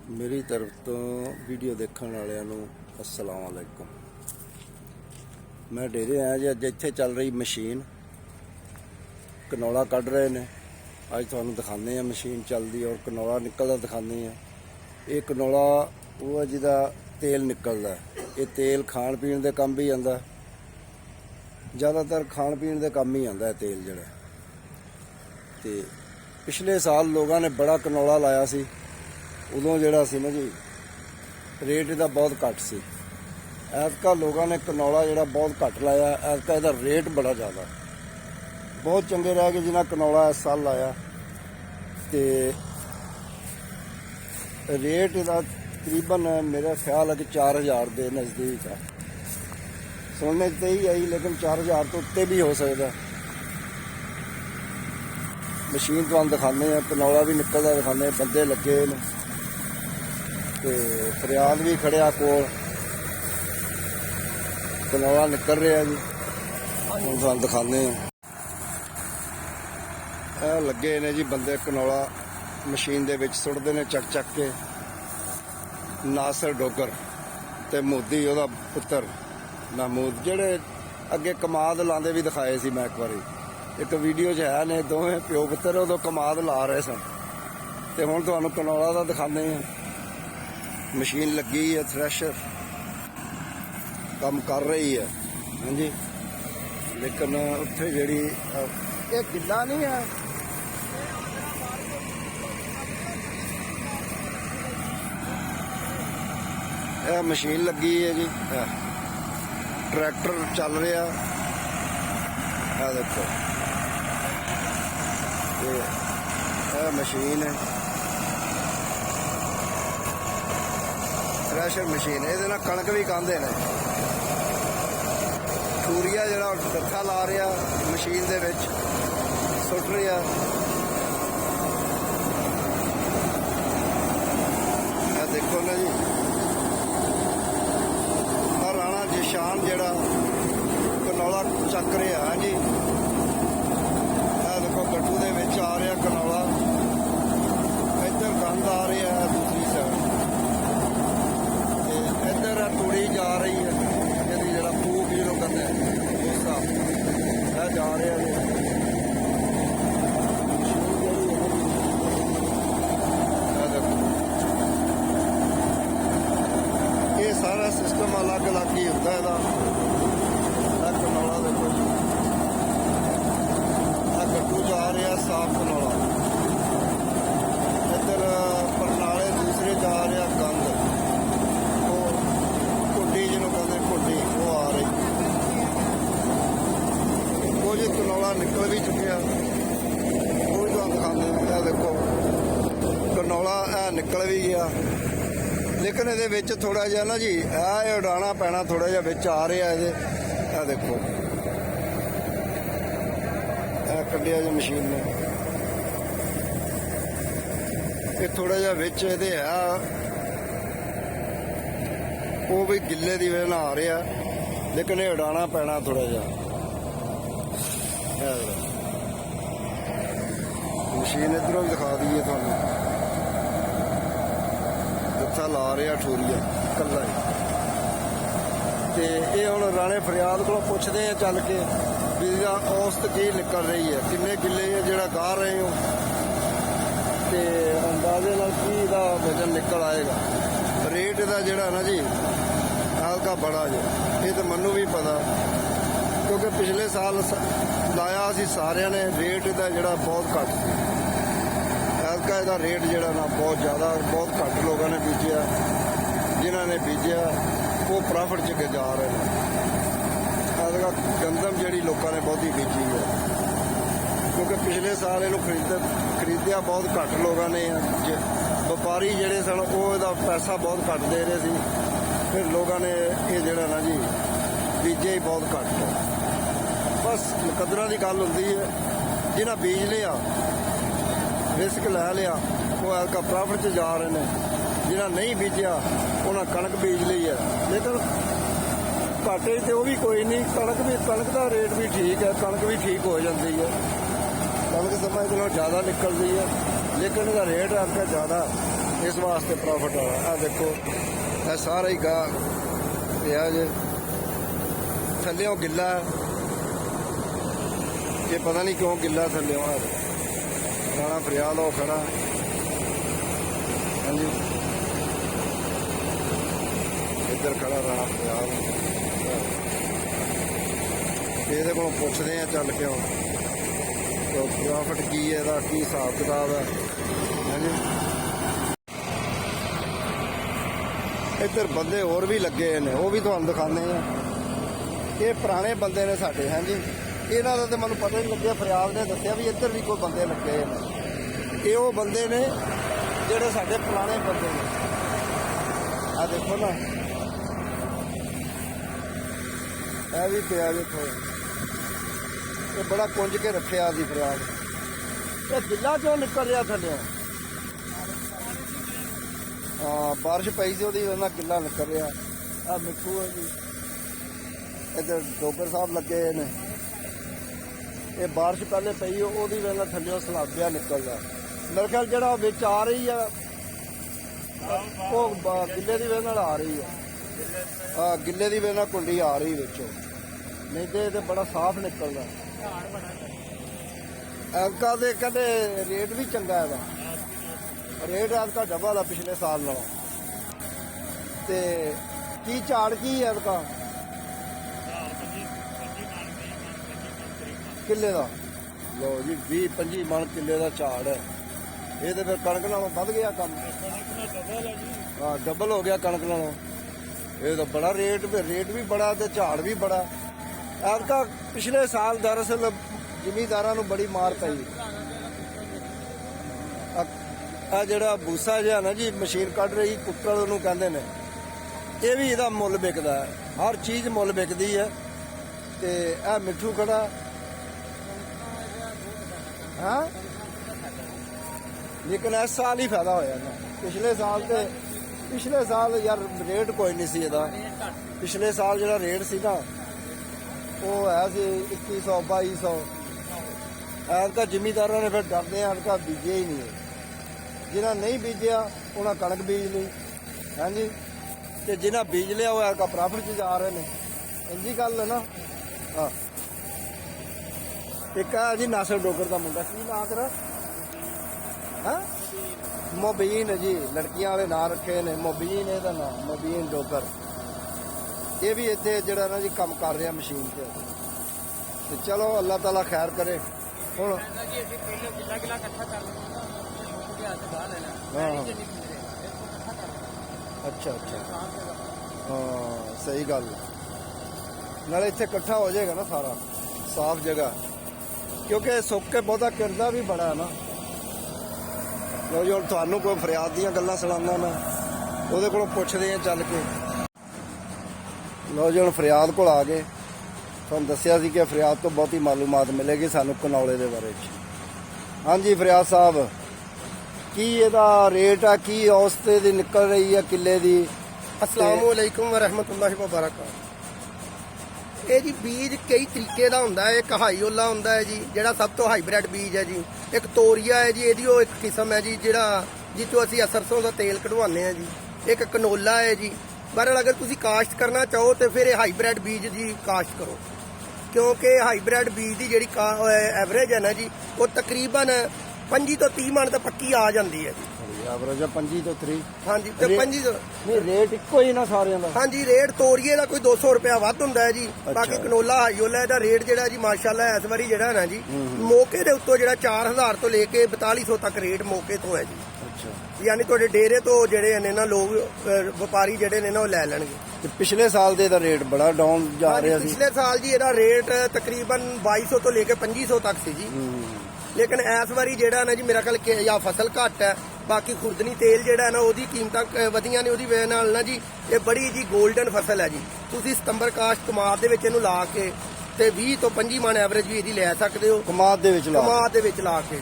मेरी तरफ तो वीडियो देखने वालिਆਂ ਨੂੰ अस्सलाम वालेकुम। मैं डेरे आया जी अज इत्थे चल रही मशीन कनौला कढ़ रहे ने। अज तुहानूं दिखाने हैं मशीन चलती और कनौला निकलदा दिखाने हैं। ये कनौला वो है जिहदा तेल निकलदा है। ये तेल खाण पीण दे काम भी आंदा, ज़्यादातर खाण पीण दे काम ही आंदा है तेल जिहड़ा। ते पिछले साल लोगों ने बड़ा कनौला लाया सी, उदों जिहड़ा सी ना जी रेट इहदा बहुत घट सी। ऐतका लोगों ने कनौला जिहड़ा बहुत घट लाया, ऐतका इहदा रेट बड़ा ज़्यादा। बहुत चंगे रह गए जिन्हें कनौला इस साल लाया। तो रेट इहदा तकरीबन मेरा ख्याल है कि 4000 के नज़दीक है। सुनने तो ही आई, लेकिन 4000 तो उत्ते भी हो सकता। मशीन तुहानूं दिखाने हैं, कनौला भी निकलदा दिखाने, बंदे लगे ने ते फरियाद भी खड़िया कोल, कनौला निकल रहा जी। हुण तुहानूं दिखाने हैं, लगे ने जी बंदे कनौला मशीन दे विच सुट्टदे ने चक चक के। नासिर डोगर ते मोदी ओहदा पुत्तर महमूद जिहड़े अगे कमाद लांदे भी दिखाए सी। मैं एक बारी एक वीडियो च है ने दोवें प्यो पुत्तर उदों कमाद ला रहे सन। ते हुण तुहानूं कनौला दा दिखाने हैं। मशीन लगी है, थ्रैशर काम कर रही है। हाँ जी, लेकिन उत्थे जिहड़ी ये गिल्ला नहीं है, यह मशीन लगी है जी। ट्रैक्टर चल रहा है, देखो ये मशीन है, थ्रैशर मशीन। ये कणक भी कांदे ने। ठूरिया जरा दत्था ला रहा मशीन दे विच सुट रहा। देखो ना जी, राणा जिशान जरा कनौला चक रहा है जी। देखो गड्डू दे विच आ रहा कनौला, इधर गंद आ रहा है दूसरी साइड, इधर तूड़ी जा रही है। यदि जरा फूक जो कहते हैं उसका यह जा रहा है। ये सारा सिस्टम अलग अलग ही होता है। कनौला देखो जी, गड्डू जा रहा साफ कनौला, इधर परनाले दूसरे जा रहा गंद, घुड्डी जिन्हों कहते घुड्डी वो आ रही। वो जी कनौला निकल भी चुकिया, वो भी तुहानूं दिखाते। देखो कनौला निकल भी गया, लेकिन ये थोड़ा जहा ना जी उड़ाना पैना, थोड़ा जहा बिच आ रहा है। ये देखो कढ़िया जी मशीन ने, ये थोड़ा जहा बिच ये है वो भी गिले की वजह आ रहा, लेकिन ये उड़ाना पैना थोड़ा जहा। मशीन इधरों भी दिखा दी है थानू, दत्था ला रहा ठूरिया कला ही। तो ये हुण राणे फरियाद को पुछते हैं चल के भी औसत की निकल रही है, किन्ने किले जिहड़ा गाह रहे हो, तो अंदाजे नाल की इहदा वजन निकल आएगा। रेट इहदा जिहड़ा ना जी हल्का बड़ा जो, ये तो मैनू भी पता, क्योंकि पिछले साल लाया सी सारिਆਂ ने। रेट इहदा जिहड़ा बहुत घट सी, हल्का इहदा रेट जिहड़ा ना बहुत ज़्यादा, बहुत घट लोगों ने बीजिया। जिन्होंने बीजिया वो प्रॉफिट च जा रहे हैं। गंदम जी लोगों ने बहुती बीजी है, क्योंकि पिछले साल इनू खरीदिया बहुत घट लोगों ने। व्यापारी जिहड़े सन वो इहदा पैसा बहुत घट दे रहे सी, फिर लोगों ने ये जिहड़ा ना जी बीजे ही बहुत घट है। बस मुकदरा की गल होंदी है, जिन्हें बीज लिया रिस्क लै लिया वो हल्का प्रॉफिट च जा रहे हैं। जिन्हें नहीं बीजिया उन्हें कणक बीज ली है, लेकिन घाटे तो वो भी कोई नहीं। कणक का रेट भी ठीक है, कणक भी ठीक हो जाती है। कणक समझ लो ज़्यादा निकलती है, लेकिन इसका रेट आपका ज़्यादा ਇਸ ਵਾਸਤੇ ਪ੍ਰੋਫਿਟ ਆ ਦੇਖੋ ਇਹ ਸਾਰਾ ਹੀ ਗਾ ਪਿਆ ਜੇ ਥੱਲਿਓਂ ਗਿੱਲਾ ਇਹ ਪਤਾ ਨਹੀਂ ਕਿਉਂ ਗਿੱਲਾ ਥੱਲਿਓਂ ਆ ਰਾਣਾ ਫਰਿਆਦ ਉਹ ਖੜਾ ਹਾਂਜੀ ਇੱਧਰ ਖੜਾ ਰਾਣਾ ਫਰਿਆਦ ਇਹਦੇ ਕੋਲੋਂ ਪੁੱਛਦੇ ਆ ਚੱਲ ਕੇ ਹੁਣ ਪ੍ਰੋਫਿਟ ਕੀ ਹੈ ਇਹਦਾ ਕੀ ਹਿਸਾਬ ਕਿਤਾਬ ਹੈ ਹਾਂਜੀ ਇੱਧਰ ਬੰਦੇ ਹੋਰ ਵੀ ਲੱਗੇ ਨੇ ਉਹ ਵੀ ਤੁਹਾਨੂੰ ਦਿਖਾਉਂਦੇ ਆ ਇਹ ਪੁਰਾਣੇ ਬੰਦੇ ਨੇ ਸਾਡੇ ਹਾਂਜੀ ਇਹਨਾਂ ਦਾ ਤਾਂ ਮੈਨੂੰ ਪਤਾ ਨਹੀਂ ਲੱਗਿਆ ਫਰਿਆਦ ਨੇ ਦੱਸਿਆ ਵੀ ਇੱਧਰ ਵੀ ਕੋਈ ਬੰਦੇ ਲੱਗੇ ਨੇ ਇਹ ਉਹ ਬੰਦੇ ਨੇ ਜਿਹੜੇ ਸਾਡੇ ਪੁਰਾਣੇ ਬੰਦੇ ਨੇ ਆ ਦੇਖੋ ਨਾ ਇਹ ਵੀ ਪਿਆ ਦੇਖੋ ਇਹ ਬੜਾ ਕੁੰਝ ਕੇ ਰੱਖਿਆ ਸੀ ਫਰਿਆਦ ਇਹ ਗਿੱਲਾ ਕਿਉਂ ਨਿਕਲ ਰਿਹਾ ਥੱਲੇ ਹਾਂ ਬਾਰਿਸ਼ ਪਈ ਸੀ ਉਹਦੀ ਵਜ੍ਹਾ ਨਾਲ ਗਿੱਲਾ ਨਿਕਲ ਰਿਹਾ ਆ ਮਿੱਠੂ ਹੈ ਜੀ ਇੱਧਰ ਡੋਗਰ ਸਾਹਿਬ ਲੱਗੇ ਨੇ ਇਹ ਬਾਰਿਸ਼ ਪਹਿਲੇ ਪਈ ਉਹਦੀ ਵਜ੍ਹਾ ਨਾਲ ਥੱਲੇ ਸਲਾਬਿਆ ਨਿਕਲਦਾ ਮੇਰੇ ਖਿਆਲ ਜਿਹੜਾ ਵਿੱਚ ਆ ਰਹੀ ਆ ਉਹ ਗਿੱਲੇ ਦੀ ਵਜ੍ਹਾ ਨਾਲ ਆ ਰਹੀ ਆ ਗਿੱਲੇ ਦੀ ਵਜ੍ਹਾ ਨਾਲ ਕੁੰਡੀ ਆ ਰਹੀ ਵਿੱਚੋਂ ਨਹੀਂ ਤੇ ਇਹ ਬੜਾ ਸਾਫ਼ ਨਿਕਲਦਾ ਐਨਕਾ ਦੇ ਕਹਿੰਦੇ ਰੇਟ ਵੀ ਚੰਗਾ ਇਹਦਾ ਰੇਟ ਐਨਕਾ ਡਬਲ ਆ ਪਿਛਲੇ ਸਾਲ ਨਾਲੋਂ ਤੇ ਕੀ ਝਾੜ ਕੀ ਹੈ ਐਨਕਾ ਕਿੱਲੇ ਦਾ ਲੋ ਜੀ 20-25 ਮਣ ਕਿੱਲੇ ਦਾ ਝਾੜ ਹੈ ਇਹ ਤੇ ਫਿਰ ਕਣਕ ਨਾਲੋਂ ਵੱਧ ਗਿਆ ਕੰਮ ਹਾਂ ਡਬਲ ਹੋ ਗਿਆ ਕਣਕ ਨਾਲੋਂ ਇਹ ਤਾਂ ਬੜਾ ਰੇਟ ਵੀ ਬੜਾ ਤੇ ਝਾੜ ਵੀ ਬੜਾ ਐਨਕਾ ਪਿਛਲੇ ਸਾਲ ਦਰਅਸਲ ਜ਼ਿਮੀਂਦਾਰਾਂ ਨੂੰ ਬੜੀ ਮਾਰ ਪਈ ਆ ਜਿਹੜਾ ਬੂਸਾ ਜਿਹਾ ਨਾ ਜੀ ਮਸ਼ੀਨ ਕੱਢ ਰਹੀ ਕੁੱਕੜ ਉਹਨੂੰ ਕਹਿੰਦੇ ਨੇ ਇਹ ਵੀ ਇਹਦਾ ਮੁੱਲ ਵਿਕਦਾ ਹੈ ਹਰ ਚੀਜ਼ ਮੁੱਲ ਵਿਕਦੀ ਹੈ ਤੇ ਇਹ ਮਿੱਠੂ ਖੜਾ ਹਾਂ ਲੇਕਿਨ ਇਸ ਸਾਲ ਹੀ ਫਾਇਦਾ ਹੋਇਆ ਨਾ ਪਿਛਲੇ ਸਾਲ ਯਾਰ ਰੇਟ ਕੋਈ ਨਹੀਂ ਸੀ ਇਹਦਾ ਪਿਛਲੇ ਸਾਲ ਜਿਹੜਾ ਰੇਟ ਸੀ ਨਾ ਉਹ ਹੈ ਸੀ 2100-2200 ਐਨਕਾ ਜ਼ਿਮੀਂਦਾਰਾਂ ਨੇ ਫਿਰ ਡਰਦੇ ਆ ਐਨਕਾ ਬੀਜਿਆ ਹੀ ਨਹੀਂ ਜਿਹਨਾਂ ਨਹੀਂ ਬੀਜਿਆ ਉਹਨਾਂ ਕਣਕ ਬੀਜ ਲਈ ਹਾਂਜੀ ਤੇ ਜਿਹਨਾਂ ਬੀਜ ਲਿਆ ਉਹ ਐਨਕਾ ਪ੍ਰੋਫਿਟ 'ਚ ਜਾ ਰਹੇ ਨੇ ਇੰਜੀ ਗੱਲ ਹੈ ਨਾ ਹਾਂ ਇੱਕ ਆ ਜੀ ਨਾਸਰ ਡੋਗਰ ਦਾ ਮੁੰਡਾ ਕੀ ਨਾਂ ਤੇਰਾ ਹਾਂ ਮੋਬੀਨ ਜੀ ਲੜਕੀਆਂ ਵਾਲੇ ਨਾਂ ਰੱਖੇ ਨੇ ਮੋਬੀਨ ਇਹਦਾ ਨਾਂ ਮੋਬੀਨ ਡੋਗਰ ਇਹ ਵੀ ਇੱਥੇ ਜਿਹੜਾ ਨਾ ਜੀ ਕੰਮ ਕਰ ਰਿਹਾ ਮਸ਼ੀਨ ਤੇ ਚਲੋ ਅੱਲਾਹ ਤਾਲਾ ਖੈਰ ਕਰੇ ਹੁਣ ਅੱਛਾ ਹਾਂ ਸਹੀ ਗੱਲ ਨਾਲੇ ਇੱਥੇ ਇਕੱਠਾ ਹੋ ਜਾਏਗਾ ਨਾ ਸਾਰਾ ਸਾਫ਼ ਜਗ੍ਹਾ ਕਿਉਂਕਿ ਸੁੱਕ ਕੇ ਬਹੁਤਾ ਕਿਰਦਾ ਵੀ ਬੜਾ ਨਾ ਲੋ ਜੀ ਹੁਣ ਤੁਹਾਨੂੰ ਕੋਈ ਫਰਿਆਦ ਦੀਆਂ ਗੱਲਾਂ ਸੁਣਾਉਂਦਾ ਮੈਂ ਉਹਦੇ ਕੋਲੋਂ ਪੁੱਛਦੇ ਆ ਚੱਲ ਕੇ ਲੋ ਜੀ ਹੁਣ ਫਰਿਆਦ ਕੋਲ ਆ ਗਏ ਤੁਹਾਨੂੰ ਦੱਸਿਆ ਸੀ ਕਿ ਫਰਿਆਦ ਤੋਂ ਬਹੁਤੀ ਮਾਲੂਮਾਤ ਮਿਲੇਗੀ ਸਾਨੂੰ ਕਨੌਲੇ ਦੇ ਬਾਰੇ 'ਚ ਹਾਂਜੀ ਫਰਿਆਦ ਸਾਹਿਬ ਕੀ ਇਹਦਾ ਰੇਟ ਆ ਕੀ ਔਸਤ ਦੀ ਨਿਕਲ ਰਹੀ ਆ ਕਿੱਲੇ ਦੀ अस्सलामु अलैकुम व रहमतुल्लाहि व बरकातहू। ਇਹ ਜੀ ਬੀਜ ਕਈ ਤਰੀਕੇ ਦਾ ਹੁੰਦਾ ਹੈ। ਇੱਕ ਹਾਈਓਲਾ ਹੁੰਦਾ ਹੈ ਜੀ ਜਿਹੜਾ ਸਭ ਤੋਂ ਹਾਈਬ੍ਰਿਡ ਬੀਜ ਹੈ ਜੀ। ਇੱਕ ਤੋਰੀਆ ਹੈ ਜੀ ਇਹਦੀ ਉਹ ਇੱਕ ਕਿਸਮ ਹੈ ਜੀ ਜਿਹੜਾ ਜਿੱਥੋਂ ਅਸੀਂ ਸਰਸੋਂ ਦਾ ਤੇਲ ਕਢਵਾਉਂਦੇ ਆ ਜੀ। ਇੱਕ ਕਨੋਲਾ ਹੈ ਜੀ। ਬਹਰਹਾਲ ਅਗਰ ਤੁਸੀਂ ਕਾਸ਼ਤ ਕਰਨਾ ਚਾਹੋ ਤੇ ਫਿਰ ਇਹ ਹਾਈਬ੍ਰਿਡ ਬੀਜ ਦੀ ਕਾਸ਼ਤ ਕਰੋ ਕਿਉਂਕਿ ਹਾਈਬ੍ਰਿਡ ਬੀਜ ਦੀ ਜਿਹੜੀ ਐਵਰੇਜ ਹੈ ਨਾ ਜੀ ਉਹ ਤਕਰੀਬਨ 25 ਤੋਂ 30 ਮਣ ਤਾਂ ਪੱਕੀ ਆ ਜਾਂਦੀ ਹੈ ਜੀ। ਐਵਰੇਜ 25 ਤੋਂ 30 ਹਾਂਜੀ ਤੇ 25 ਤੋਂ ਨਹੀਂ ਰੇਟ ਇੱਕੋ ਹੀ ਨਾ ਸਾਰਿਆਂ ਦਾ ਹਾਂਜੀ ਰੇਟ ਤੋਰੀਏ ਦਾ ਕੋਈ 200 ਰੁਪਇਆ ਵੱਧ ਹੁੰਦਾ ਹੈ ਜੀ। ਬਾਕੀ ਕਨੋਲਾ ਹਾਈਓਲਾ ਦਾ ਰੇਟ ਜਿਹੜਾ ਜੀ ਮਾਸ਼ਾਅੱਲਾ ਇਸ ਵਾਰੀ ਜਿਹੜਾ ਨਾ ਜੀ ਮੌਕੇ ਦੇ ਉੱਤੋਂ ਜਿਹੜਾ 4000 ਤੋਂ ਲੈ ਕੇ 4200 ਤੱਕ ਰੇਟ ਮੌਕੇ ਤੋਂ ਹੈ ਜੀ। ਅੱਛਾ ਯਾਨੀ ਤੁਹਾਡੇ ਡੇਰੇ ਤੋਂ ਜਿਹੜੇ ਨੇ ਨਾ ਲੋਕ ਵਪਾਰੀ ਜਿਹੜੇ ਨੇ ਨਾ ਉਹ ਲੈ ਲੈਣਗੇ। ਤੇ ਪਿਛਲੇ ਸਾਲ ਦੇ ਦਾ ਰੇਟ ਬੜਾ ਡਾਊਨ ਜਾ ਰਿਹਾ ਸੀ। ਪਿਛਲੇ ਸਾਲ ਜੀ ਇਹਦਾ ਰੇਟ ਤਕਰੀਬਨ 2200 ਤੋਂ ਲੈ ਕੇ 2500 ਤੱਕ ਸੀ ਜੀ। ਲੇਕਿਨ ਇਸ ਵਾਰੀ ਜਿਹੜਾ ਨਾ ਜੀ ਮੇਰਾ ਖਿਆਲ ਕਿ ਜਾਂ ਫਸਲ ਘੱਟ ਹੈ ਬਾਕੀ ਖੁਰਦਨੀ ਤੇਲ ਜਿਹੜਾ ਨਾ ਉਹਦੀ ਕੀਮਤਾਂ ਵਧੀਆਂ ਨੇ ਉਹਦੀ ਵਜ੍ਹਾ ਨਾਲ ਨਾ ਜੀ ਇਹ ਬੜੀ ਜੀ 골ਡਨ ਫਸਲ ਹੈ ਜੀ। ਤੁਸੀਂ ਸਤੰਬਰ ਕਾਸ਼ਤ ਕਮਾਦ ਦੇ ਵਿੱਚ ਇਹਨੂੰ ਲਾ ਕੇ ਤੇ 20 ਤੋਂ 25 ਮਣ ਐਵਰੇਜ ਵੀ ਇਹਦੀ ਲੈ ਸਕਦੇ ਹੋ ਕਮਾਦ ਦੇ ਵਿੱਚ ਲਾ ਕੇ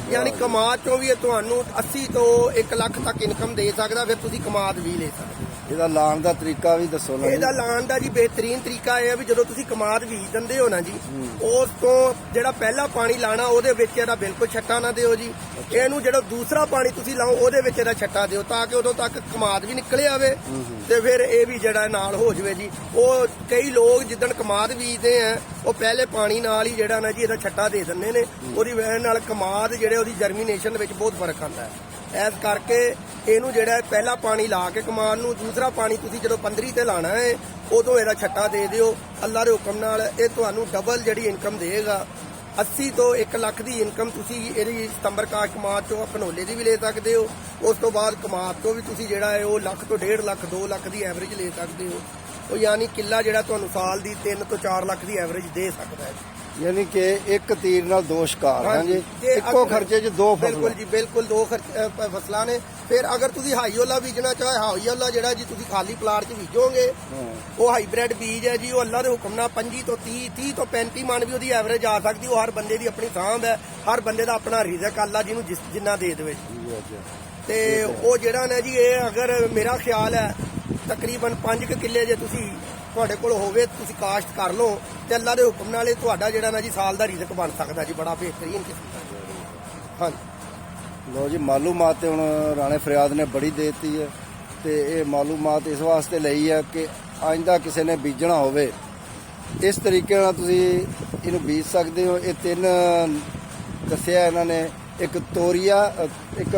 ਯਾਨੀ ਕਮਾਦ ਚੋਂ ਵੀ ਇਹ ਤੁਹਾਨੂੰ 80 ਤੋਂ 1 ਲੱਖ ਤੱਕ ਇਨਕਮ ਦੇ ਸਕਦਾ ਫਿਰ ਤੁਸੀਂ ਕਮਾਦ ਵੀ ਲੈ ਸਕਦੇ ਹੋ। ਇਹਦਾ ਲਾਉਣ ਦਾ ਤਰੀਕਾ ਵੀ ਦੱਸੋ ਨਾ ਜੀ। ਇਹਦਾ ਲਾਉਣ ਦਾ ਜੀ ਬਿਹਤਰੀਨ ਤਰੀਕਾ ਇਹ ਹੈ ਵੀ ਜਦੋਂ ਤੁਸੀਂ ਕਮਾਦ ਬੀਜ ਦਿੰਦੇ ਹੋ ਨਾ ਜੀ, ਉਸ ਤੋਂ ਜਿਹੜਾ ਪਹਿਲਾ ਪਾਣੀ ਲਾਣਾ ਉਹਦੇ ਵਿੱਚ ਇਹਦਾ ਬਿਲਕੁਲ ਛੱਟਾ ਨਾ ਦਿਓ ਜੀ। ਇਹਨੂੰ ਜਿਹੜਾ ਦੂਸਰਾ ਪਾਣੀ ਤੁਸੀਂ ਲਾਓ ਉਹਦੇ ਵਿੱਚ ਇਹਦਾ ਛੱਟਾ ਦਿਓ, ਤਾਂ ਕਿ ਉਦੋਂ ਤੱਕ ਕਮਾਦ ਵੀ ਨਿਕਲੇ ਆਵੇ ਤੇ ਫਿਰ ਇਹ ਵੀ ਜਿਹੜਾ ਨਾਲ ਹੋ ਜਾਵੇ ਜੀ। ਉਹ ਕਈ ਲੋਕ ਜਿੱਦਣ ਕਮਾਦ ਬੀਜਦੇ ਆ ਉਹ ਪਹਿਲੇ ਪਾਣੀ ਨਾਲ ਹੀ ਜਿਹੜਾ ਨਾ ਜੀ ਇਹਦਾ ਛੱਟਾ ਦੇ ਦਿੰਦੇ ਨੇ, ਉਹਦੀ ਵਜ੍ਹਾ ਨਾਲ ਕਮਾਦ ਜਿਹੜੇ ਉਹਦੀ ਜਰਮੀਨੇਸ਼ਨ ਵਿੱਚ ਬਹੁਤ ਫਰਕ ਆਉਂਦਾ ਹੈ। ਇਸ ਕਰਕੇ ਇਹਨੂੰ ਜਿਹੜਾ ਪਹਿਲਾ ਪਾਣੀ ਲਾ ਕੇ ਕਮਾਦ ਨੂੰ, ਦੂਸਰਾ ਪਾਣੀ ਤੁਸੀਂ ਜਦੋਂ 15 ਤੇ ਲਾਣਾ ਹੈ ਉਦੋਂ ਇਹਦਾ ਛੱਟਾ ਦੇ ਦਿਓ। ਅੱਲਾ ਦੇ ਹੁਕਮ ਨਾਲ ਇਹ ਤੁਹਾਨੂੰ ਡਬਲ ਜਿਹੜੀ ਇਨਕਮ ਦੇਗਾ। 80 ਤੋਂ 1 ਲੱਖ ਦੀ ਇਨਕਮ ਤੁਸੀਂ ਇਹਦੀ ਸਤੰਬਰ ਕਾਸ਼ ਕਮਾਦ ਚੋਂ ਕਨੋਲੇ ਦੀ ਵੀ ਲੈ ਸਕਦੇ ਹੋ। ਉਸ ਤੋਂ ਬਾਅਦ ਕਮਾਦ ਤੋਂ ਵੀ ਤੁਸੀਂ ਜਿਹੜਾ ਹੈ ਉਹ ਲੱਖ ਤੋਂ 1.5 ਲੱਖ 2 ਲੱਖ ਦੀ ਐਵਰੇਜ ਲੈ ਸਕਦੇ ਹੋ। ਉਹ ਯਾਨੀ ਕਿੱਲਾ ਜਿਹੜਾ ਤੁਹਾਨੂੰ ਸਾਲ ਦੀ 3 ਤੋਂ 4 ਲੱਖ ਦੀ ਐਵਰੇਜ ਦੇ ਸਕਦਾ ਹੈ। ਯਾਨੀ ਕਿ ਇੱਕ ਤੀਰ ਨਾਲ ਦੋ ਸ਼ਿਕਾਰ ਹਾਂ ਜੀ, ਜੇ ਇੱਕੋ ਖਰਚੇ 'ਚ ਦੋ ਬਿਲਕੁਲ ਫਸਲਾਂ। ਜੀ, ਬਿਲਕੁਲ ਦੋ ਫਸਲਾਂ ਨੇ। ਫਿਰ ਅਗਰ ਤੁਸੀਂ ਹਾਈਓਲਾ ਬੀਜਣਾ ਚਾਹੇ, ਹਾਈਓਲਾ ਜਿਹੜਾ ਜੀ ਤੁਸੀਂ ਖਾਲੀ ਪਲਾਟ 'ਚ ਬੀਜੋਗੇ, ਉਹ ਹਾਈਬ੍ਰਿਡ ਬੀਜ ਹੈ ਜੀ। ਉਹ ਅੱਲਾ ਦੇ ਹੁਕਮ ਨਾਲ 25 ਤੋਂ 30 ਤੋਂ 35 ਮਣ ਵੀ ਉਹਦੀ ਐਵਰੇਜ ਆ ਸਕਦੀ। ਉਹ ਹਰ ਬੰਦੇ ਦੀ ਆਪਣੀ ਸਾਂਭ ਹੈ, ਹਰ ਬੰਦੇ ਦਾ ਆਪਣਾ ਰਿਜ਼ਕ ਅੱਲਾ ਜਿਹਨੂੰ ਜਿੰਨਾ ਦੇ ਦੇਵੇ। ਤੇ ਉਹ ਜਿਹੜਾ ਨਾ ਜੀ, ਇਹ ਅਗਰ ਮੇਰਾ ਖਿਆਲ ਹੈ ਤਕਰੀਬਨ 5 ਕਿੱਲੇ ਜੇ ਤੁਸੀਂ ਤੁਹਾਡੇ ਕੋਲ ਹੋਵੇ, ਤੁਸੀਂ ਕਾਸ਼ਤ ਕਰ ਲਓ ਤੇ ਅੱਲਾ ਦੇ ਹੁਕਮ ਨਾਲ ਇਹ ਤੁਹਾਡਾ ਜਿਹੜਾ ਨਾ ਜੀ ਸਾਲ ਦਾ ਰਿਜ਼ਕ ਬਣ ਸਕਦਾ ਜੀ, ਬੜਾ ਬਿਹਤਰੀਨ ਕਿਸਮ ਦਾ। ਹਾਂਜੀ ਲੋ ਜੀ, ਮਾਲੂਮਾਤ ਤੇ ਹੁਣ ਰਾਣੇ ਫਰਿਆਦ ਨੇ ਬੜੀ ਦੇਤੀ ਹੈ ਤੇ ਇਹ ਮਾਲੂਮਾਤ ਇਸ ਵਾਸਤੇ ਲਈ ਹੈ ਕਿ ਆਇੰਦਾ ਕਿਸੇ ਨੇ ਬੀਜਣਾ ਹੋਵੇ ਇਸ ਤਰੀਕੇ ਨਾਲ ਤੁਸੀਂ ਇਹਨੂੰ ਬੀਜ ਸਕਦੇ ਹੋ। ਇਹ 3 ਦੱਸਿਆ ਇਹਨਾਂ ਨੇ, ਇੱਕ ਤੋਰੀਆ, ਇੱਕ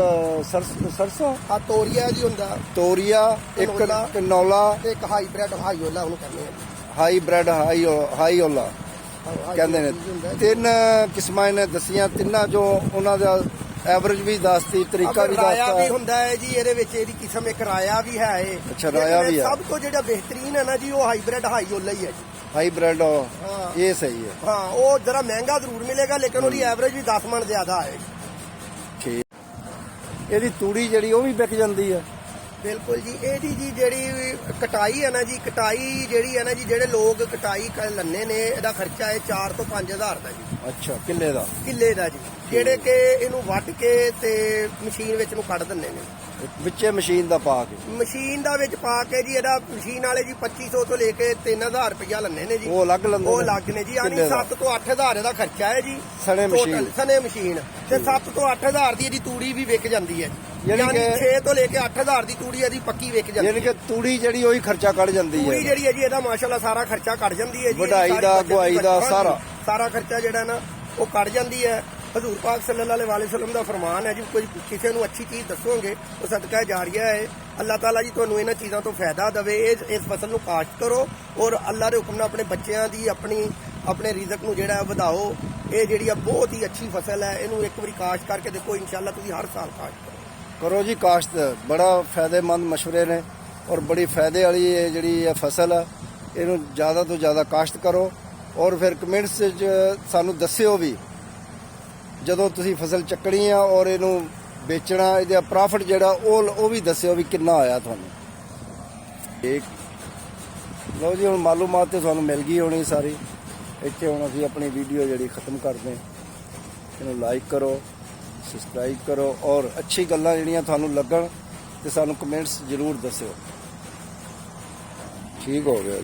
ਸਰਸੋਂ, ਆ ਤੋਰੀਆ ਜੀ ਹੁੰਦਾ, ਤੋਰੀਆ, ਇੱਕ ਕਨੌਲਾ ਤੇ ਇੱਕ ਹਾਈਬ੍ਰਿਡ ਹਾਈਓਲਾ ਉਹਨੂੰ ਕਹਿੰਦੇ ਆ। ਹਾਈਬ੍ਰਿਡ ਹਾਈਓਲਾ ਕਹਿੰਦੇ ਨੇ। 3 ਕਿਸਮਾਂ ਇਹਨੇ ਦੱਸੀਆਂ, ਤਿੰਨਾਂ ਚੋਂ ਉਹਨਾਂ ਦਾ ਐਵਰੇਜ ਵੀ ਦੱਸਤੀ, ਤਰੀਕਾ ਵੀ ਰਾਇਆ ਵੀ ਦੱਸਤਾ। ਹੁੰਦਾ ਹੈ ਜੀ ਇਹਦੇ ਵਿੱਚ। ਇਹਦੀ ਕਿਸਮ ਇੱਕ ਰਾਇਆ ਵੀ ਹੈ। ਅੱਛਾ, ਰਾਇਆ ਵੀ ਹੈ। ਸਭ ਤੋਂ ਜਿਹੜਾ ਬਿਹਤਰੀਨ ਹੈ ਨਾ ਜੀ, ਉਹ ਹਾਈਬ੍ਰਿਡ ਹਾਈਓਲਾ ਹੀ ਹੈ ਜੀ। ਹਾਈਬ੍ਰਿਡ ਇਹ ਸਹੀ ਹੈ। ਹਾਂ, ਉਹ ਜਰਾ ਮਹਿੰਗਾ ਜ਼ਰੂਰ ਮਿਲੇਗਾ ਲੇਕਿਨ ਉਹਦੀ ਐਵਰੇਜ ਵੀ 10 ਮਣ ਜ਼ਿਆਦਾ ਆਏਗੀ। ਠੀਕ। ਇਹਦੀ ਤੂੜੀ ਜਿਹੜੀ ਉਹ ਵੀ ਵਿਕ ਜਾਂਦੀ ਹੈ। ਬਿਲਕੁਲ ਜੀ। ਇਹਦੀ ਜੀ ਜਿਹੜੀ ਕਟਾਈ ਹੈ ਨਾ ਜੀ, ਕਟਾਈ ਜਿਹੜੀ ਹੈ ਨਾ ਜੀ, ਜਿਹੜੇ ਲੋਕ ਕਟਾਈ ਲੰਨੇ ਨੇ, ਇਹਦਾ ਖਰਚਾ ਹੈ 4 ਤੋਂ 5000 ਦਾ ਜੀ। ਅੱਛਾ, ਕਿੱਲੇ ਦਾ? ਕਿੱਲੇ ਦਾ ਜੀ, ਜਿਹੜੇ ਕਿ ਇਹਨੂੰ ਵੱਢ ਕੇ ਤੇ ਮਸ਼ੀਨ ਵਿੱਚ ਨੂੰ ਕੱਢ ਦਿੰਦੇ ਨੇ। ਵਿੱਚੇ ਮਸ਼ੀਨ ਦਾ ਪਾ ਕੇ? ਮਸ਼ੀਨ ਦਾ ਵਿੱਚ ਪਾ ਕੇ ਜੀ, ਇਹਦਾ ਮਸ਼ੀਨ ਵਾਲੇ ਜੀ 2500 ਤੋਂ ਲੈ ਕੇ 3000 ਰੁਪਇਆ ਲੰਨੇ ਨੇ ਜੀ। ਉਹ ਅਲੱਗ ਲੈਂਦੇ ਉਹ ਅਲੱਗ ਨੇ ਜੀ। ਯਾਨੀ 7 ਤੋਂ 8000 ਇਹਦਾ ਖਰਚਾ ਹੈ ਜੀ ਸਣੇ ਮਸ਼ੀਨ। ਸਣੇ ਮਸ਼ੀਨ ਤੇ 7 ਤੋਂ 8000 ਦੀ ਇਹਦੀ ਤੂੜੀ ਵੀ ਵਿਕ ਜਾਂਦੀ ਹੈ ਜੀ। ਯਾਨੀ ਯਾਨੀ ਕਿ 6 ਤੋਂ ਲੈ ਕੇ 8000 ਦੀ ਤੂੜੀ ਇਹਦੀ ਪੱਕੀ ਵਿਕ ਜਾਂਦੀ ਹੈ। ਯਾਨੀ ਕਿ ਤੂੜੀ ਜਿਹੜੀ ਉਹੀ ਖਰਚਾ ਕੱਢ ਜਾਂਦੀ ਹੈ। ਤੂੜੀ ਜਿਹੜੀ ਹੈ ਜੀ, ਇਹਦਾ ਮਾਸ਼ਾਅੱਲਾ ਸਾਰਾ ਖਰਚਾ ਕੱਢ ਜਾਂਦੀ ਹੈ ਜੀ। ਵਢਾਈ ਦਾ, ਗੁਆਈ ਦਾ, ਸਾਰਾ ਖਰਚਾ ਜਿਹੜਾ ਨਾ ਉਹ ਕੱਢ ਜਾਂਦੀ ਹੈ। ਹਜ਼ੂਰ ਪਾਕ ਸੱਲੱਲਾਹੁ ਅਲੈਹਿ ਵਸੱਲਮ ਦਾ ਫਰਮਾਨ ਹੈ ਜੀ, ਕੋਈ ਕਿਸੇ ਨੂੰ ਅੱਛੀ ਚੀਜ਼ ਦੱਸੋਗੇ ਉਹ ਸਦਕਾ ਜਾਰੀਆ ਹੈ। ਅੱਲਾਹ ਤਾਲਾ ਜੀ ਤੁਹਾਨੂੰ ਇਹਨਾਂ ਚੀਜ਼ਾਂ ਤੋਂ ਫਾਇਦਾ ਦੇਵੇ। ਇਸ ਫਸਲ ਨੂੰ ਕਾਸ਼ਤ ਕਰੋ ਔਰ ਅੱਲਾਹ ਦੇ ਹੁਕਮ ਨਾਲ ਆਪਣੇ ਬੱਚਿਆਂ ਦੀ ਆਪਣੇ ਰਿਜ਼ਕ ਨੂੰ ਜਿਹੜਾ ਵਧਾਓ। ਇਹ ਜਿਹੜੀ ਆ ਬਹੁਤ ਹੀ ਅੱਛੀ ਫਸਲ ਹੈ। ਇਹਨੂੰ ਇੱਕ ਵਾਰੀ ਕਾਸ਼ਤ ਕਰਕੇ ਦੇਖੋ, ਇਨਸ਼ਾਅੱਲਾ ਤੁਸੀਂ ਹਰ ਸਾਲ ਕਾਸ਼ਤ ਕਰੋ ਜੀ। ਕਾਸ਼ਤ ਬੜਾ ਫਾਇਦੇਮੰਦ ਮਸ਼ਵਰੇ ਨੇ ਔਰ ਬੜੀ ਫਾਇਦੇ ਵਾਲੀ ਇਹ ਜਿਹੜੀ ਇਹ ਫਸਲ ਹੈ। ਇਹਨੂੰ ਜ਼ਿਆਦਾ ਤੋਂ ਜ਼ਿਆਦਾ ਕਾਸ਼ਤ ਕਰੋ ਔਰ ਫਿਰ ਕਮੈਂਟਸ 'ਚ ਸਾਨੂੰ ਦੱਸਿਓ ਵੀ ਜਦੋਂ ਤੁਸੀਂ ਫਸਲ ਚੱਕਣੀ ਆ ਔਰ ਇਹਨੂੰ ਵੇਚਣਾ, ਇਹਦਾ ਪ੍ਰੋਫਿਟ ਜਿਹੜਾ ਉਹ ਵੀ ਦੱਸਿਓ ਵੀ ਕਿੰਨਾ ਆਇਆ ਤੁਹਾਨੂੰ। ਠੀਕ। ਲਓ ਜੀ, ਹੁਣ ਮਾਲੂਮਾਤ ਤੇ ਤੁਹਾਨੂੰ ਮਿਲ ਗਈ ਹੋਣੀ ਸਾਰੀ। ਇੱਥੇ ਹੁਣ ਅਸੀਂ ਆਪਣੀ ਵੀਡੀਓ ਜਿਹੜੀ ਖਤਮ ਕਰਦੇ ਹਾਂ। ਇਹਨੂੰ ਲਾਈਕ ਕਰੋ, ਸਬਸਕ੍ਰਾਈਬ ਕਰੋ ਔਰ ਅੱਛੀ ਗੱਲਾਂ ਜਿਹੜੀਆਂ ਤੁਹਾਨੂੰ ਲੱਗਣ ਤੇ ਸਾਨੂੰ ਕਮੈਂਟਸ ਜ਼ਰੂਰ ਦੱਸਿਓ। ਠੀਕ ਹੋ ਗਿਆ।